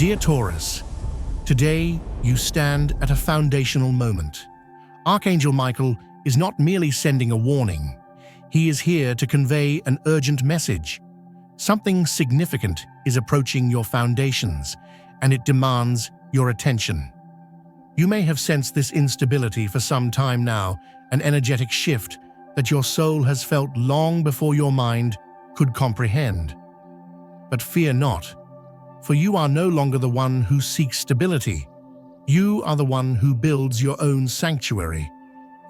Dear Taurus, today you stand at a foundational moment. Archangel Michael is not merely sending a warning. He is here to convey an urgent message. Something significant is approaching your foundations, and it demands your attention. You may have sensed this instability for some time now, an energetic shift that your soul has felt long before your mind could comprehend. But fear not, for you are no longer the one who seeks stability. You are the one who builds your own sanctuary.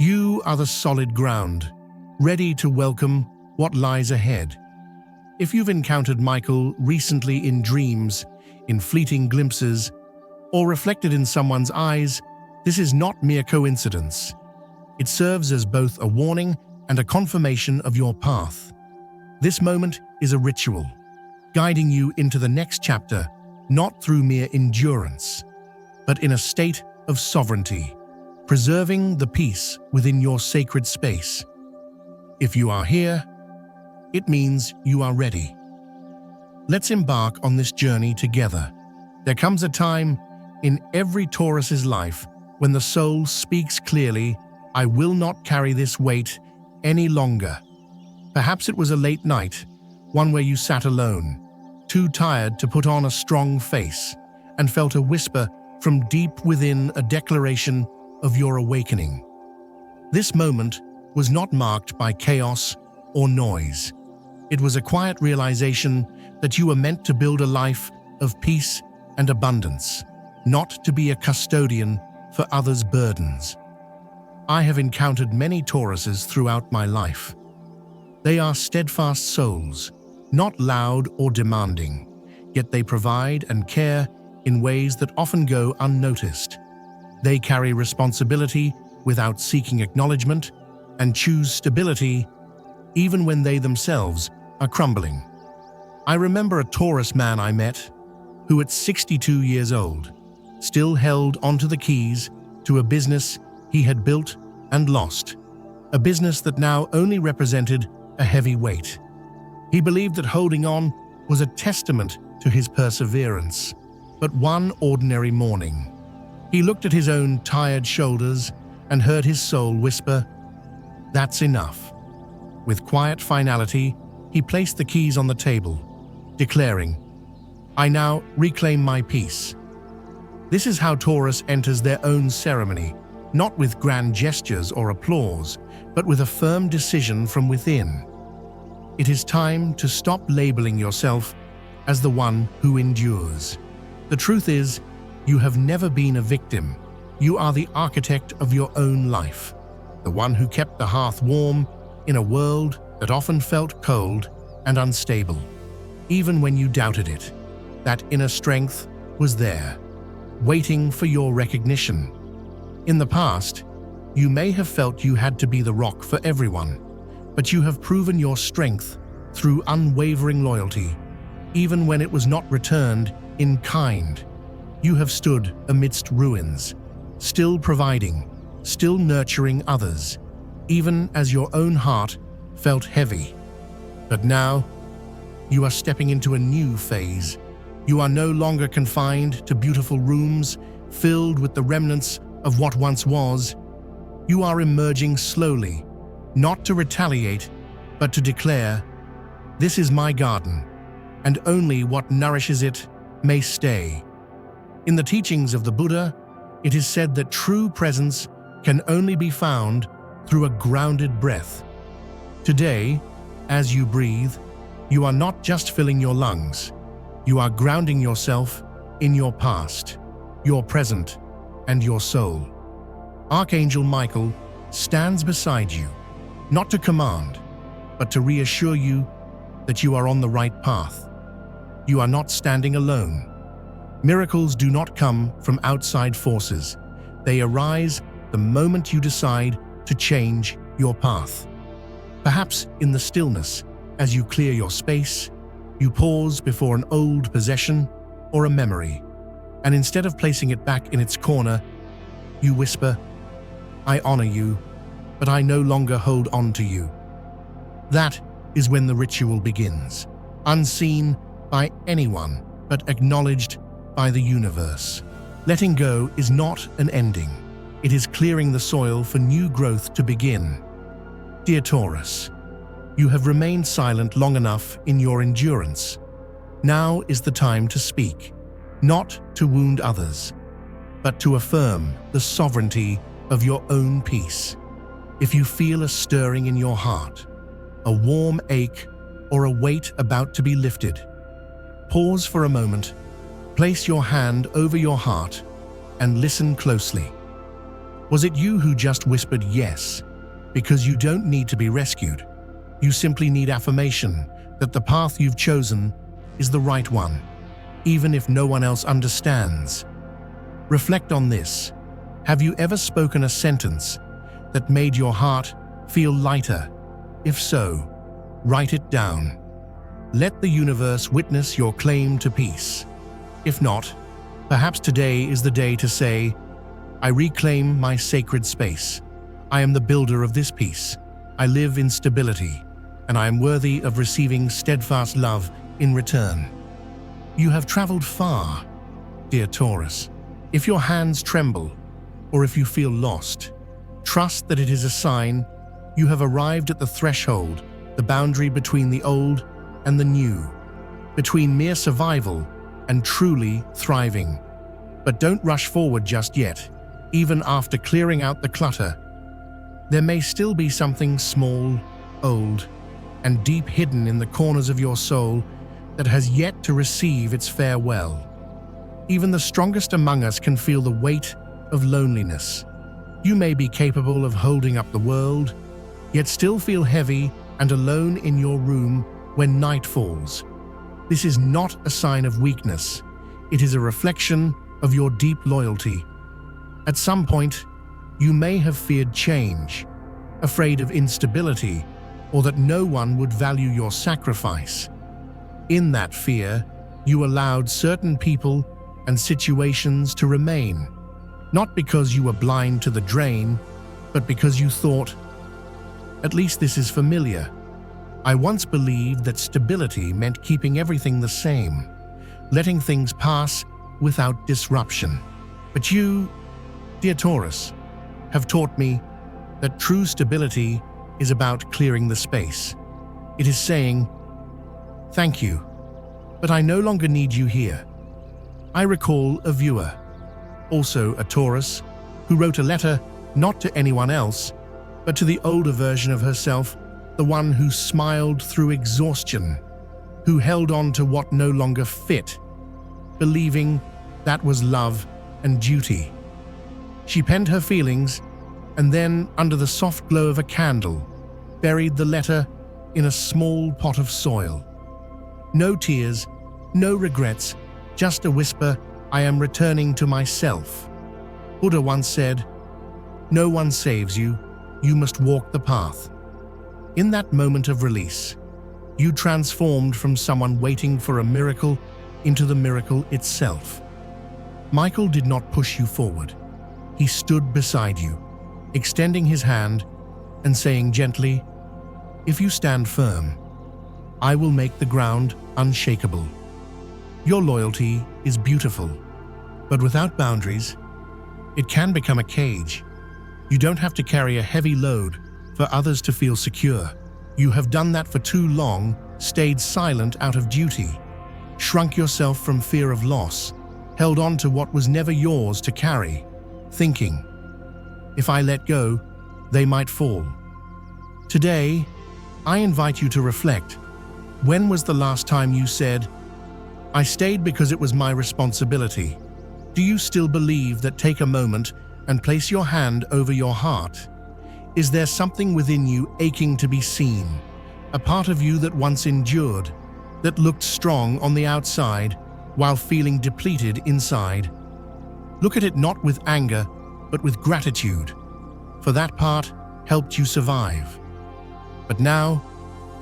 You are the solid ground, ready to welcome what lies ahead. If you've encountered Michael recently in dreams, in fleeting glimpses, or reflected in someone's eyes, this is not mere coincidence. It serves as both a warning and a confirmation of your path. This moment is a ritual, guiding you into the next chapter, not through mere endurance, but in a state of sovereignty, preserving the peace within your sacred space. If you are here, it means you are ready. Let's embark on this journey together. There comes a time in every Taurus's life when the soul speaks clearly, "I will not carry this weight any longer." Perhaps it was a late night, one where you sat alone, too tired to put on a strong face, and felt a whisper from deep within, a declaration of your awakening. This moment was not marked by chaos or noise. It was a quiet realization that you were meant to build a life of peace and abundance, not to be a custodian for others' burdens. I have encountered many Tauruses throughout my life. They are steadfast souls, not loud or demanding, yet they provide and care in ways that often go unnoticed. They carry responsibility without seeking acknowledgement and choose stability even when they themselves are crumbling. I remember a Taurus man I met who at 62 years old still held onto the keys to a business he had built and lost, a business that now only represented a heavy weight. He believed that holding on was a testament to his perseverance. But one ordinary morning, he looked at his own tired shoulders and heard his soul whisper, "That's enough." With quiet finality, he placed the keys on the table, declaring, "I now reclaim my peace." This is how Taurus enters their own ceremony, not with grand gestures or applause, but with a firm decision from within. It is time to stop labeling yourself as the one who endures. The truth is, you have never been a victim. You are the architect of your own life, the one who kept the hearth warm in a world that often felt cold and unstable. Even when you doubted it, that inner strength was there, waiting for your recognition. In the past, you may have felt you had to be the rock for everyone, but you have proven your strength through unwavering loyalty, even when it was not returned in kind. You have stood amidst ruins, still providing, still nurturing others, even as your own heart felt heavy. But now, you are stepping into a new phase. You are no longer confined to beautiful rooms filled with the remnants of what once was. You are emerging slowly, not to retaliate, but to declare, "This is my garden, and only what nourishes it may stay." In the teachings of the Buddha, it is said that true presence can only be found through a grounded breath. Today, as you breathe, you are not just filling your lungs. You are grounding yourself in your past, your present, and your soul. Archangel Michael stands beside you, not to command, but to reassure you that you are on the right path. You are not standing alone. Miracles do not come from outside forces. They arise the moment you decide to change your path. Perhaps in the stillness, as you clear your space, you pause before an old possession or a memory, and instead of placing it back in its corner, you whisper, "I honor you, but I no longer hold on to you." That is when the ritual begins, unseen by anyone, but acknowledged by the universe. Letting go is not an ending. It is clearing the soil for new growth to begin. Dear Taurus, you have remained silent long enough in your endurance. Now is the time to speak, not to wound others, but to affirm the sovereignty of your own peace. If you feel a stirring in your heart, a warm ache, or a weight about to be lifted, pause for a moment, place your hand over your heart, and listen closely. Was it you who just whispered yes? Because you don't need to be rescued. You simply need affirmation that the path you've chosen is the right one, even if no one else understands. Reflect on this. Have you ever spoken a sentence that made your heart feel lighter? If so, write it down. Let the universe witness your claim to peace. If not, perhaps today is the day to say, I reclaim my sacred space. I am the builder of this peace. I live in stability, and I am worthy of receiving steadfast love in return. You have traveled far, dear Taurus. If your hands tremble, or if you feel lost, trust that it is a sign you have arrived at the threshold, the boundary between the old and the new, between mere survival and truly thriving. But don't rush forward just yet. Even after clearing out the clutter, there may still be something small, old, and deep hidden in the corners of your soul that has yet to receive its farewell. Even the strongest among us can feel the weight of loneliness. You may be capable of holding up the world, yet still feel heavy and alone in your room when night falls. This is not a sign of weakness. It is a reflection of your deep loyalty. At some point, you may have feared change, afraid of instability, or that no one would value your sacrifice. In that fear, you allowed certain people and situations to remain, not because you were blind to the drain, but because you thought, at least this is familiar. I once believed that stability meant keeping everything the same, letting things pass without disruption. But you, dear Taurus, have taught me that true stability is about clearing the space. It is saying, thank you, but I no longer need you here. I recall a viewer, also a Taurus, who wrote a letter not to anyone else, but to the older version of herself, the one who smiled through exhaustion, who held on to what no longer fit, believing that was love and duty. She penned her feelings, and then, under the soft glow of a candle, buried the letter in a small pot of soil. No tears, no regrets, just a whisper, I am returning to myself. Buddha once said, no one saves you, you must walk the path. In that moment of release, you transformed from someone waiting for a miracle into the miracle itself. Michael did not push you forward. He stood beside you, extending his hand and saying gently, if you stand firm, I will make the ground unshakable. Your loyalty is beautiful, but without boundaries, it can become a cage. You don't have to carry a heavy load for others to feel secure. You have done that for too long, stayed silent out of duty, shrunk yourself from fear of loss, held on to what was never yours to carry, thinking, if I let go, they might fall. Today, I invite you to reflect. When was the last time you said, I stayed because it was my responsibility? Do you still believe that? Take a moment and place your hand over your heart. Is there something within you aching to be seen? A part of you that once endured, that looked strong on the outside while feeling depleted inside? Look at it not with anger, but with gratitude, for that part helped you survive. But now,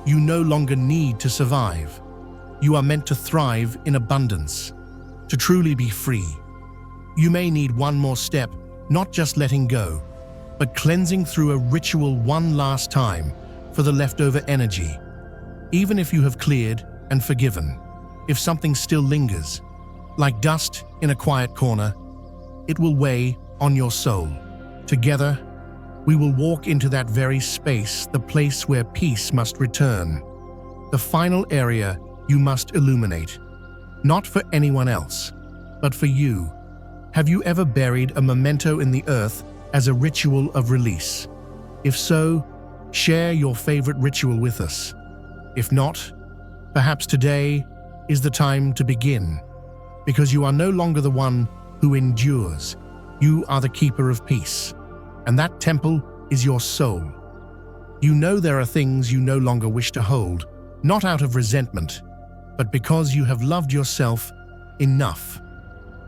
you no longer need to survive. You are meant to thrive in abundance, to truly be free. You may need one more step, not just letting go, but cleansing through a ritual one last time for the leftover energy. Even if you have cleared and forgiven, if something still lingers, Like dust in a quiet corner, it will weigh on your soul. Together, we will walk into that very space, the place where peace must return, the final area you must illuminate, not for anyone else, but for you. Have you ever buried a memento in the earth as a ritual of release? If so, share your favorite ritual with us. If not, perhaps today is the time to begin, because you are no longer the one who endures. You are the keeper of peace, and that temple is your soul. You know there are things you no longer wish to hold, not out of resentment, but because you have loved yourself enough.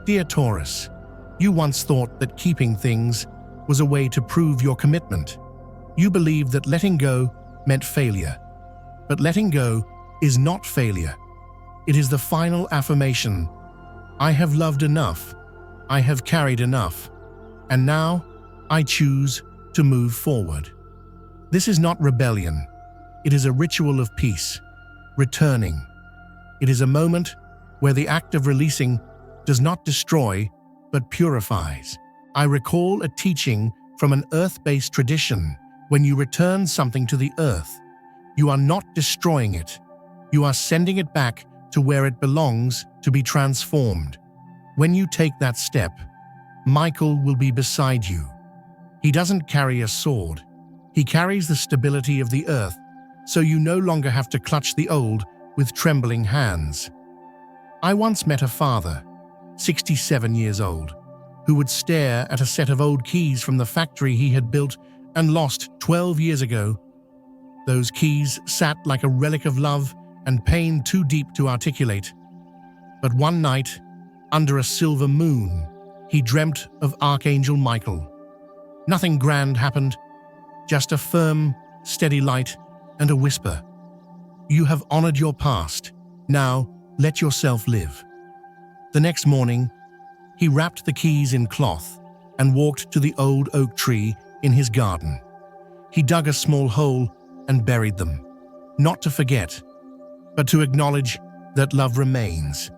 Dear Taurus, you once thought that keeping things was a way to prove your commitment. You believed that letting go meant failure. But letting go is not failure. It is the final affirmation. I have loved enough. I have carried enough. And now I choose to move forward. This is not rebellion. It is a ritual of peace, returning. It is a moment where the act of releasing does not destroy, but purifies. I recall a teaching from an earth-based tradition. When you return something to the earth, you are not destroying it. You are sending it back to where it belongs to be transformed. When you take that step, Michael will be beside you. He doesn't carry a sword. He carries the stability of the earth, so you no longer have to clutch the old with trembling hands. I once met a father, 67 years old, who would stare at a set of old keys from the factory he had built and lost 12 years ago. Those keys sat like a relic of love and pain too deep to articulate. But one night, under a silver moon, he dreamt of Archangel Michael. Nothing grand happened, just a firm, steady light and a whisper. You have honored your past. Now, let yourself live. The next morning, he wrapped the keys in cloth and walked to the old oak tree in his garden. He dug a small hole and buried them, not to forget, but to acknowledge that love remains.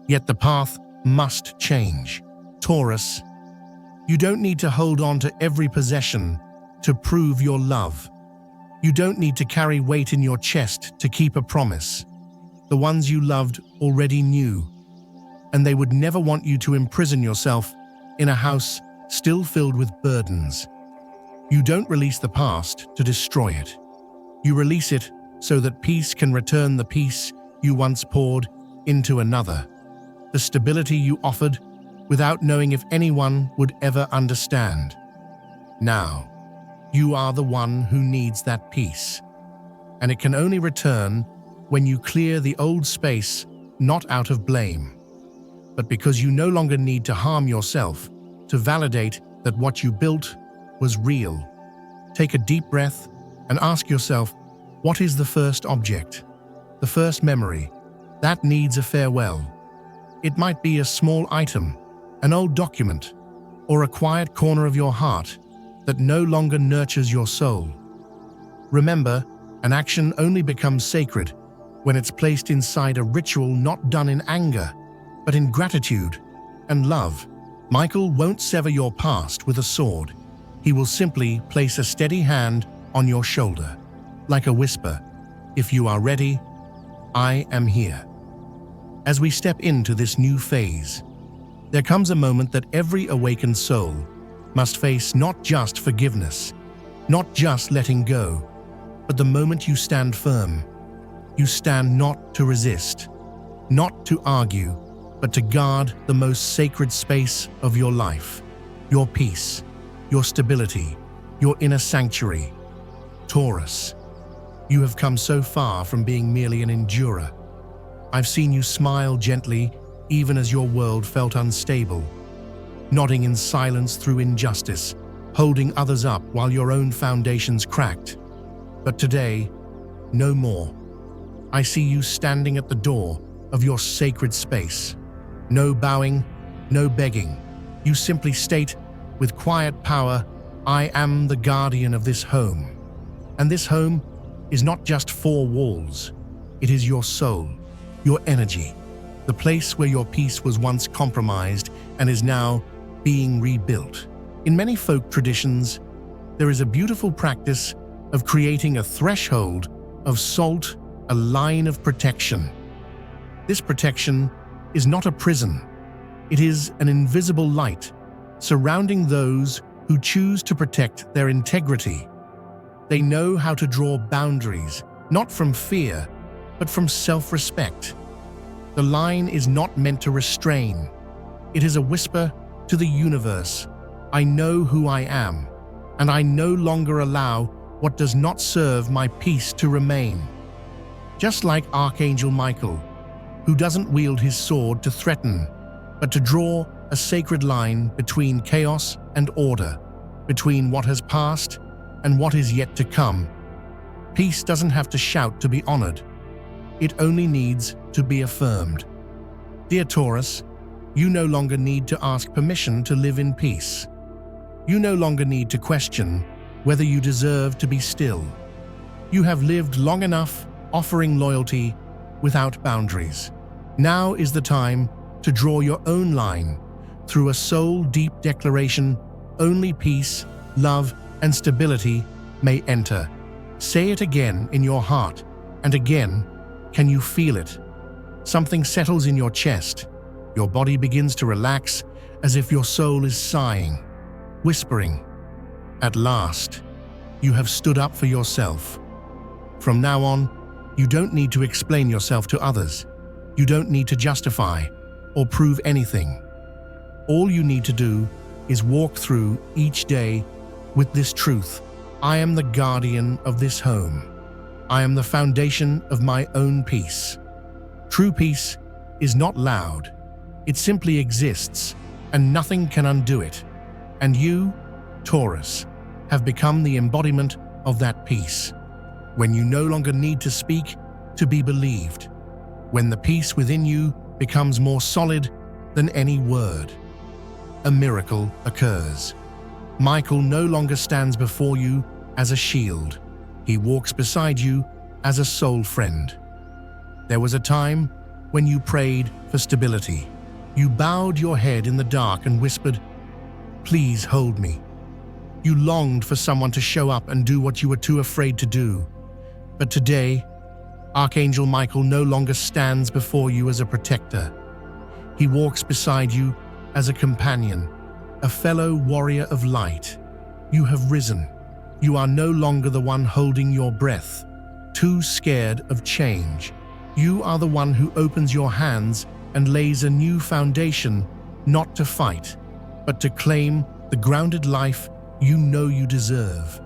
Yet the path must change. Taurus, you don't need to hold on to every possession to prove your love. You don't need to carry weight in your chest to keep a promise. The ones you loved already knew, and they would never want you to imprison yourself in a house still filled with burdens. You don't release the past to destroy it. You release it so that peace can return the peace you once poured into another. The stability you offered without knowing if anyone would ever understand. Now, you are the one who needs that peace, and it can only return when you clear the old space, not out of blame, but because you no longer need to harm yourself to validate that what you built was real. Take a deep breath and ask yourself, what is the first object, the first memory that needs a farewell? It might be a small item, an old document, or a quiet corner of your heart that no longer nurtures your soul. Remember, an action only becomes sacred when it's placed inside a ritual not done in anger, but in gratitude and love. Michael won't sever your past with a sword. He will simply place a steady hand on your shoulder, like a whisper, if you are ready, I am here. As we step into this new phase, there comes a moment that every awakened soul must face, not just forgiveness, not just letting go, but the moment you stand firm. You stand not to resist, not to argue, but to guard the most sacred space of your life, your peace, your stability, your inner sanctuary. Taurus, you have come so far from being merely an endurer. I've seen you smile gently even as your world felt unstable, nodding in silence through injustice, holding others up while your own foundations cracked. But today, no more. I see you standing at the door of your sacred space. No bowing, no begging. You simply state with quiet power, I am the guardian of this home. And this home is not just four walls. It is your soul, your energy, the place where your peace was once compromised and is now being rebuilt. In many folk traditions, there is a beautiful practice of creating a threshold of salt, a line of protection. This protection is not a prison. It is an invisible light surrounding those who choose to protect their integrity. They know how to draw boundaries, not from fear, but from self-respect. The line is not meant to restrain. It is a whisper to the universe. I know who I am, and I no longer allow what does not serve my peace to remain. Just like Archangel Michael, who doesn't wield his sword to threaten, but to draw a sacred line between chaos and order, between what has passed and what is yet to come. Peace doesn't have to shout to be honored. It only needs to be affirmed. Dear Taurus, you no longer need to ask permission to live in peace. You no longer need to question whether you deserve to be still. You have lived long enough offering loyalty without boundaries. Now is the time to draw your own line through a soul-deep declaration. Only peace, love, and stability may enter. Say it again in your heart, and again. Can you feel it? Something settles in your chest. Your body begins to relax as if your soul is sighing, whispering. At last, you have stood up for yourself. From now on, you don't need to explain yourself to others. You don't need to justify or prove anything. All you need to do is walk through each day with this truth. I am the guardian of this home. I am the foundation of my own peace. True peace is not loud. It simply exists, and nothing can undo it. And you, Taurus, have become the embodiment of that peace. When you no longer need to speak to be believed. When the peace within you becomes more solid than any word. A miracle occurs. Michael no longer stands before you as a shield. He walks beside you as a soul friend. There was a time when you prayed for stability. You bowed your head in the dark and whispered, "Please hold me." You longed for someone to show up and do what you were too afraid to do. But today, Archangel Michael no longer stands before you as a protector. He walks beside you as a companion, a fellow warrior of light. You have risen. You are no longer the one holding your breath, too scared of change. You are the one who opens your hands and lays a new foundation, not to fight, but to claim the grounded life you know you deserve.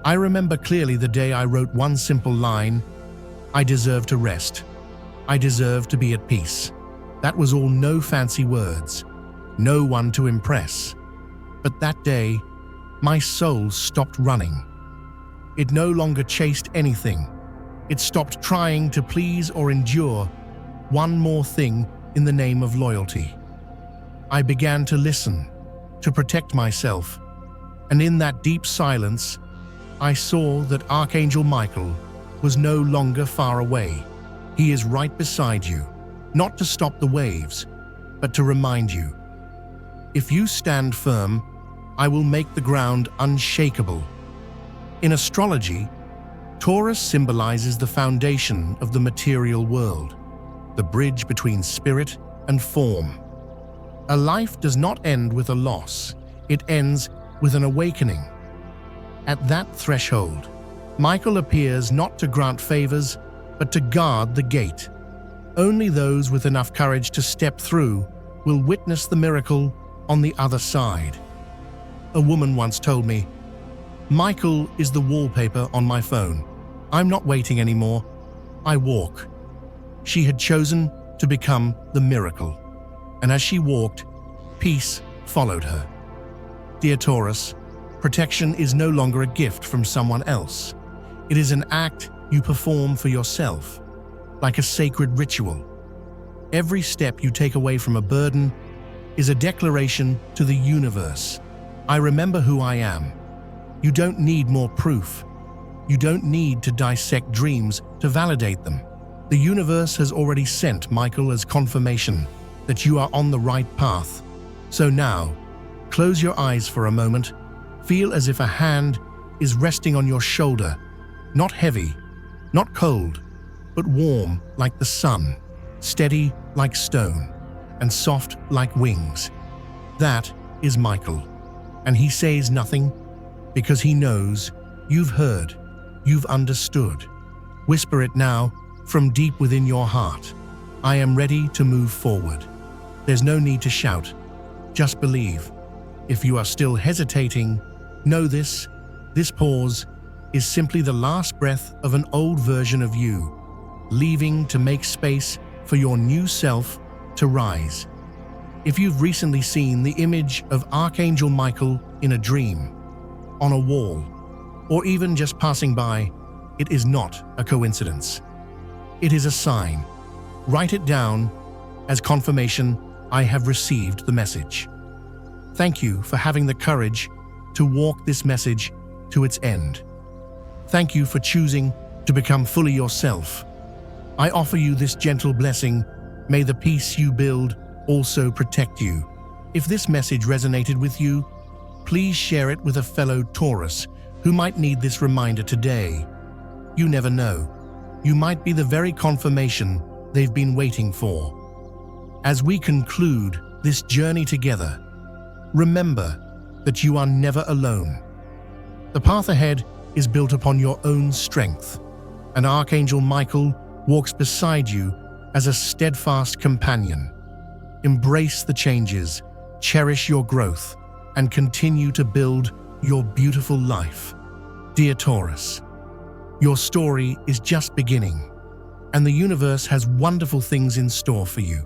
I remember clearly the day I wrote one simple line, "I deserve to rest. I deserve to be at peace." That was all, no fancy words, no one to impress. But that day, my soul stopped running. It no longer chased anything. It stopped trying to please or endure one more thing in the name of loyalty. I began to listen, to protect myself, and in that deep silence, I saw that Archangel Michael was no longer far away. He is right beside you, not to stop the waves, but to remind you. If you stand firm, I will make the ground unshakable. In astrology, Taurus symbolizes the foundation of the material world, the bridge between spirit and form. A life does not end with a loss, it ends with an awakening. At that threshold, Michael appears not to grant favors, but to guard the gate. Only those with enough courage to step through will witness the miracle on the other side. A woman once told me, "Michael is the wallpaper on my phone. I'm not waiting anymore. I walk." She had chosen to become the miracle. And as she walked, peace followed her. Dear Taurus, protection is no longer a gift from someone else. It is an act you perform for yourself, like a sacred ritual. Every step you take away from a burden is a declaration to the universe. I remember who I am. You don't need more proof. You don't need to dissect dreams to validate them. The universe has already sent Michael as confirmation that you are on the right path. So now, close your eyes for a moment. Feel as if a hand is resting on your shoulder, not heavy, not cold, but warm like the sun, steady like stone, and soft like wings. That is Michael, and he says nothing because he knows you've heard, you've understood. Whisper it now from deep within your heart. I am ready to move forward. There's no need to shout, just believe. If you are still hesitating, know this pause is simply the last breath of an old version of you, leaving to make space for your new self to rise. If you've recently seen the image of Archangel Michael in a dream, on a wall, or even just passing by, it is not a coincidence. It is a sign. Write it down as confirmation. I have received the message. Thank you for having the courage to walk this message to its end. Thank you for choosing to become fully yourself. I offer you this gentle blessing. May the peace you build also protect you. If this message resonated with you, please share it with a fellow Taurus who might need this reminder today. You never know. You might be the very confirmation they've been waiting for. As we conclude this journey together, remember that you are never alone. The path ahead is built upon your own strength, and Archangel Michael walks beside you as a steadfast companion. Embrace the changes, cherish your growth, and continue to build your beautiful life. Dear Taurus, your story is just beginning, and the universe has wonderful things in store for you.